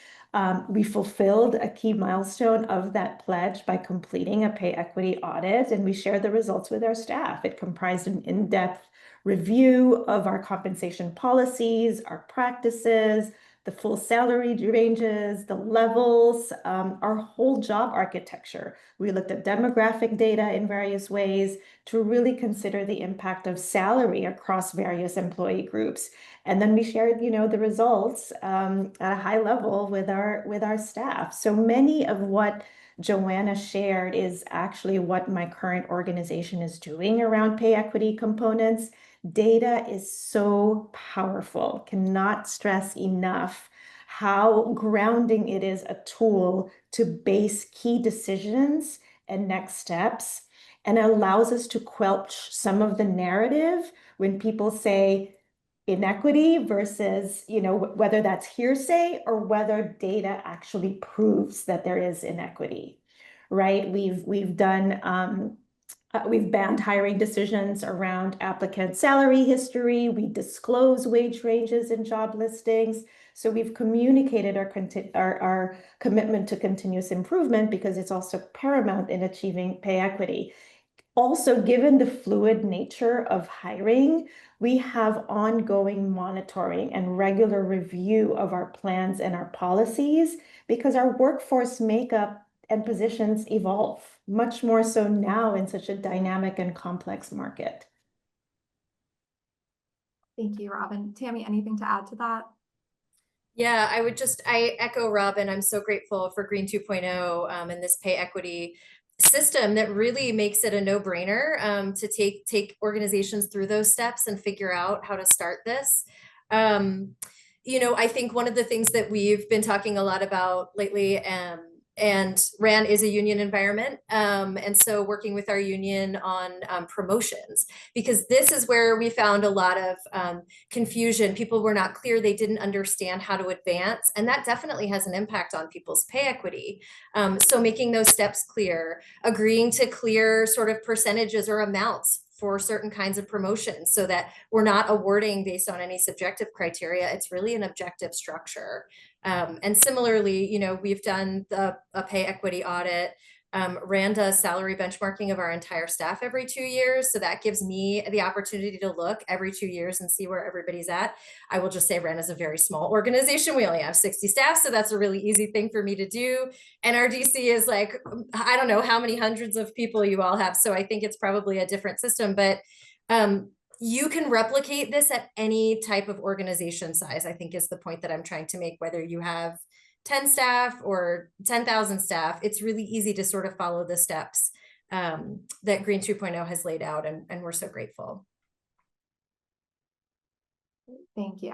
We fulfilled a key milestone of that pledge by completing a pay equity audit, and we shared the results with our staff. It comprised an in-depth review of our compensation policies, our practices, the full salary ranges, the levels, our whole job architecture. We looked at demographic data in various ways to really consider the impact of salary across various employee groups. And then we shared, the results at a high level with our staff. So many of what Joanna shared is actually what my current organization is doing around pay equity components. Data is so powerful, cannot stress enough how grounding it is a tool to base key decisions and next steps, and allows us to quelch some of the narrative when people say inequity versus, whether that's hearsay or whether data actually proves that there is inequity, right? We've done we've banned hiring decisions around applicant salary history. We disclose wage ranges in job listings. So we've communicated our commitment to continuous improvement because it's also paramount in achieving pay equity. Also, given the fluid nature of hiring, we have ongoing monitoring and regular review of our plans and our policies because our workforce makeup and positions evolve, much more so now in such a dynamic and complex market. Thank you, Robin. Tammy, anything to add to that? Yeah, I echo Robin. I'm so grateful for Green 2.0 and this pay equity system that really makes it a no-brainer to take organizations through those steps and figure out how to start this. I think one of the things that we've been talking a lot about lately, and RAN is a union environment. And so working with our union on promotions, because this is where we found a lot of confusion. People were not clear. They didn't understand how to advance. And that definitely has an impact on people's pay equity. So making those steps clear, agreeing to clear sort of percentages or amounts for certain kinds of promotions so that we're not awarding based on any subjective criteria. It's really an objective structure. And similarly, we've done a pay equity audit. RAN does salary benchmarking of our entire staff every 2 years. So that gives me the opportunity to look every 2 years and see where everybody's at. I will just say RAN is a very small organization. We only have 60 staff. So that's a really easy thing for me to do. And our DC is like, I don't know how many hundreds of people you all have. So I think it's probably a different system, but you can replicate this at any type of organization size, I think is the point that I'm trying to make, whether you have 10 staff or 10,000 staff. It's really easy to sort of follow the steps that Green 2.0 has laid out, and we're so grateful. Thank you.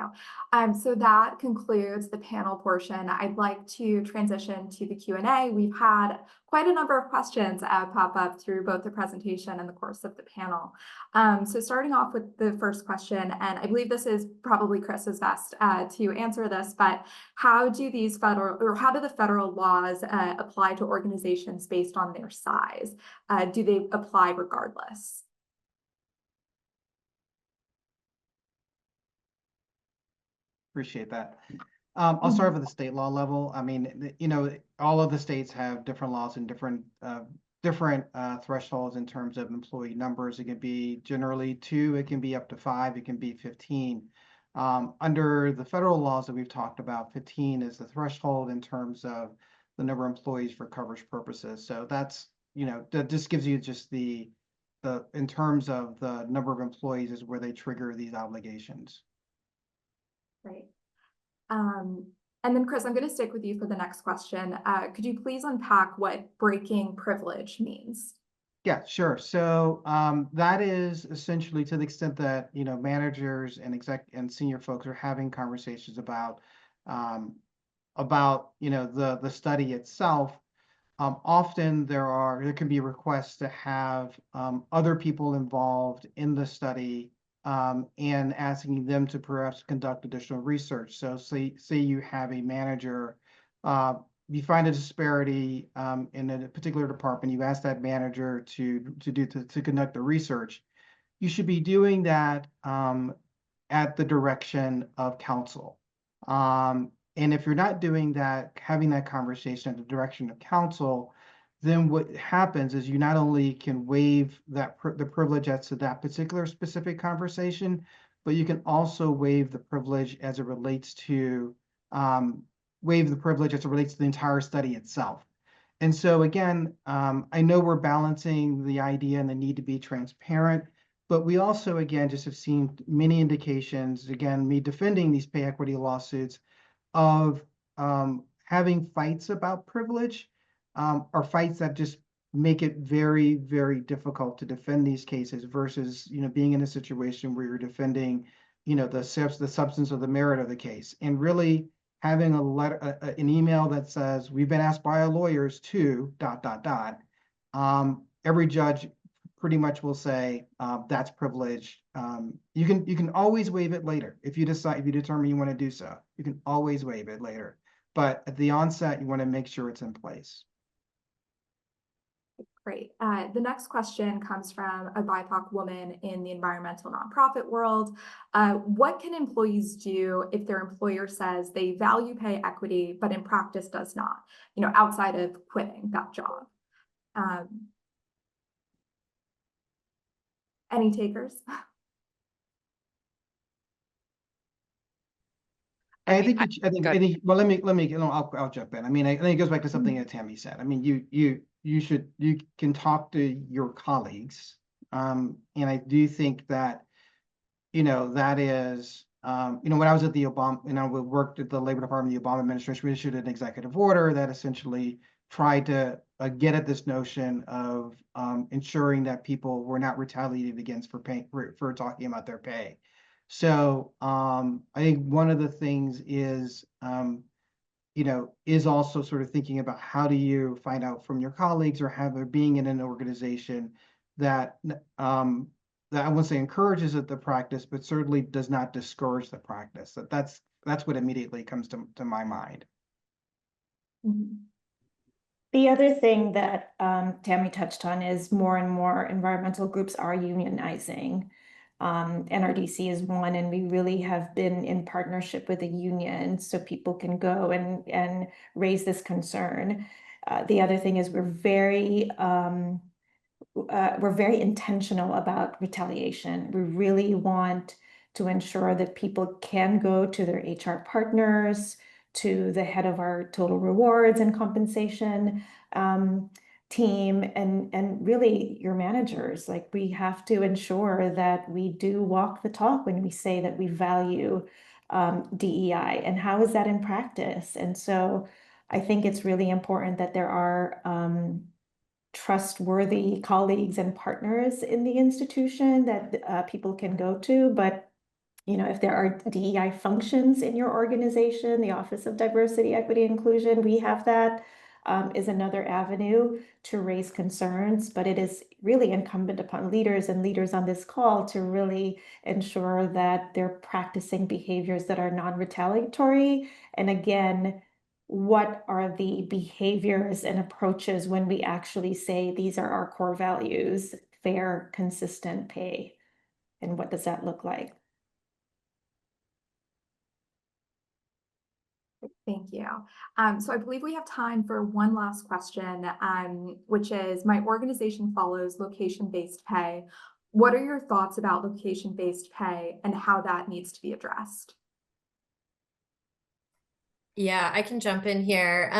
So that concludes the panel portion. I'd like to transition to the Q&A. We've had quite a number of questions pop up through both the presentation and the course of the panel. So starting off with the first question, and I believe this is probably Chris's best to answer this, but how do the federal laws apply to organizations based on their size? Do they apply regardless? Appreciate that. I'll start with the state law level. I mean, all of the states have different laws and different thresholds in terms of employee numbers. It can be generally 2, it can be up to 5, it can be 15. Under the federal laws that we've talked about, 15 is the threshold in terms of the number of employees for coverage purposes. So that's, that just gives you just the in terms of the number of employees is where they trigger these obligations. Right. And then Chris, I'm going to stick with you for the next question. Could you please unpack what breaking privilege means? Yeah, sure. So that is essentially to the extent that, managers and and senior folks are having conversations about the study itself. Often there can be requests to have other people involved in the study and asking them to perhaps conduct additional research. So say you have a manager, you find a disparity in a particular department, you ask that manager to conduct the research. You should be doing that at the direction of counsel. And if you're not doing that, having that conversation at the direction of counsel, then what happens is you not only can waive the privilege as to that particular specific conversation, but you can also waive the privilege as it relates to the entire study itself. And so again, I know we're balancing the idea and the need to be transparent, but we also again just have seen many indications, again, me defending these pay equity lawsuits, of having fights about privilege. Are fights that just make it very, very difficult to defend these cases versus, being in a situation where you're defending, the substance or the merit of the case, and really having a letter, an email that says, we've been asked by our lawyers to ... Every judge pretty much will say, that's privileged. You can always waive it later if you determine you want to do so. You can always waive it later, but at the onset, you want to make sure it's in place. Great. The next question comes from a BIPOC woman in the environmental nonprofit world. What can employees do if their employer says they value pay equity, but in practice does not, outside of quitting that job? Any takers? I think well, I'll jump in. I mean, I think it goes back to something that Tammy said. I mean, you can talk to your colleagues. And I do think that, that is, when I was at the Obama, we worked at the Labor Department, the Obama administration, we issued an executive order that essentially tried to get at this notion of ensuring that people were not retaliated against for talking about their pay. So I think one of the things is, is also sort of thinking about how do you find out from your colleagues or being in an organization that that I wouldn't say encourages the practice, but certainly does not discourage the practice. That's what immediately comes to my mind. Mm-hmm. The other thing that Tammy touched on is more and more environmental groups are unionizing. NRDC is one, and we really have been in partnership with a union so people can go and raise this concern. The other thing is we're very intentional about retaliation. We really want to ensure that people can go to their HR partners, to the head of our total rewards and compensation team, and really your managers. Like, we have to ensure that we do walk the talk when we say that we value DEI, and how is that in practice? And so I think it's really important that there are trustworthy colleagues and partners in the institution that people can go to. But if there are DEI functions in your organization, the Office of Diversity, Equity, Inclusion, we have that, is another avenue to raise concerns. But it is really incumbent upon leaders and leaders on this call to really ensure that they're practicing behaviors that are non-retaliatory. And again, what are the behaviors and approaches when we actually say these are our core values: fair, consistent pay? And what does that look like? Thank you. So I believe we have time for one last question, which is, my organization follows location-based pay. What are your thoughts about location-based pay and how that needs to be addressed? Yeah, I can jump in here.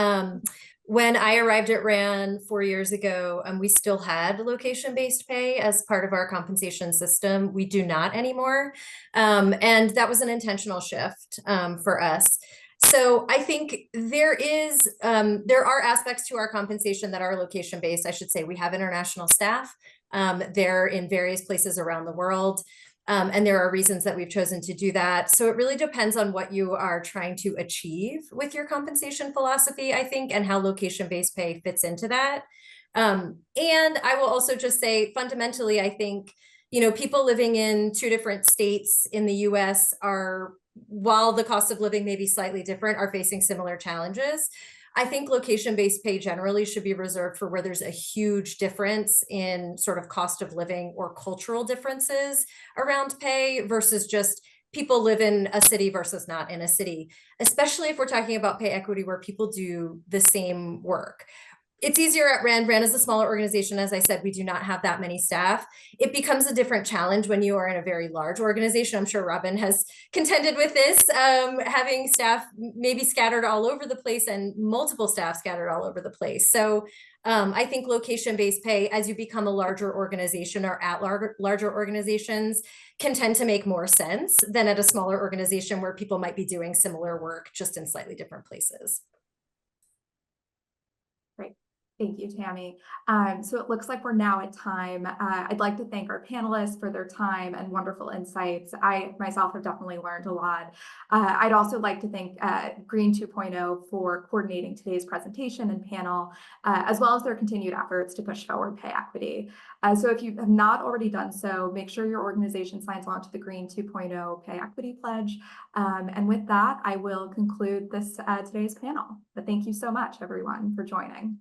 When I arrived at RAN 4 years ago, we still had location-based pay as part of our compensation system. We do not anymore. And that was an intentional shift for us. So I think there are aspects to our compensation that are location-based. I should say we have international staff. They're in various places around the world. And there are reasons that we've chosen to do that. So it really depends on what you are trying to achieve with your compensation philosophy, I think, and how location-based pay fits into that. And I will also just say, fundamentally, I think, people living in two different states in the US are, while the cost of living may be slightly different, are facing similar challenges. I think location-based pay generally should be reserved for where there's a huge difference in sort of cost of living or cultural differences around pay versus just people live in a city versus not in a city, especially if we're talking about pay equity where people do the same work. It's easier at RAN. RAN is a smaller organization. As I said, we do not have that many staff. It becomes a different challenge when you are in a very large organization. I'm sure Robin has contended with this, having staff maybe scattered all over the place and multiple staff scattered all over the place. So I think location-based pay, as you become a larger organization or at larger organizations, can tend to make more sense than at a smaller organization where people might be doing similar work just in slightly different places. Thank you, Tammy. So it looks like we're now at time. I'd like to thank our panelists for their time and wonderful insights. I myself have definitely learned a lot. I'd also like to thank Green 2.0 for coordinating today's presentation and panel, as well as their continued efforts to push forward pay equity. So if you have not already done so, make sure your organization signs on to the Green 2.0 Pay Equity Pledge. And with that, I will conclude this today's panel. But thank you so much, everyone, for joining.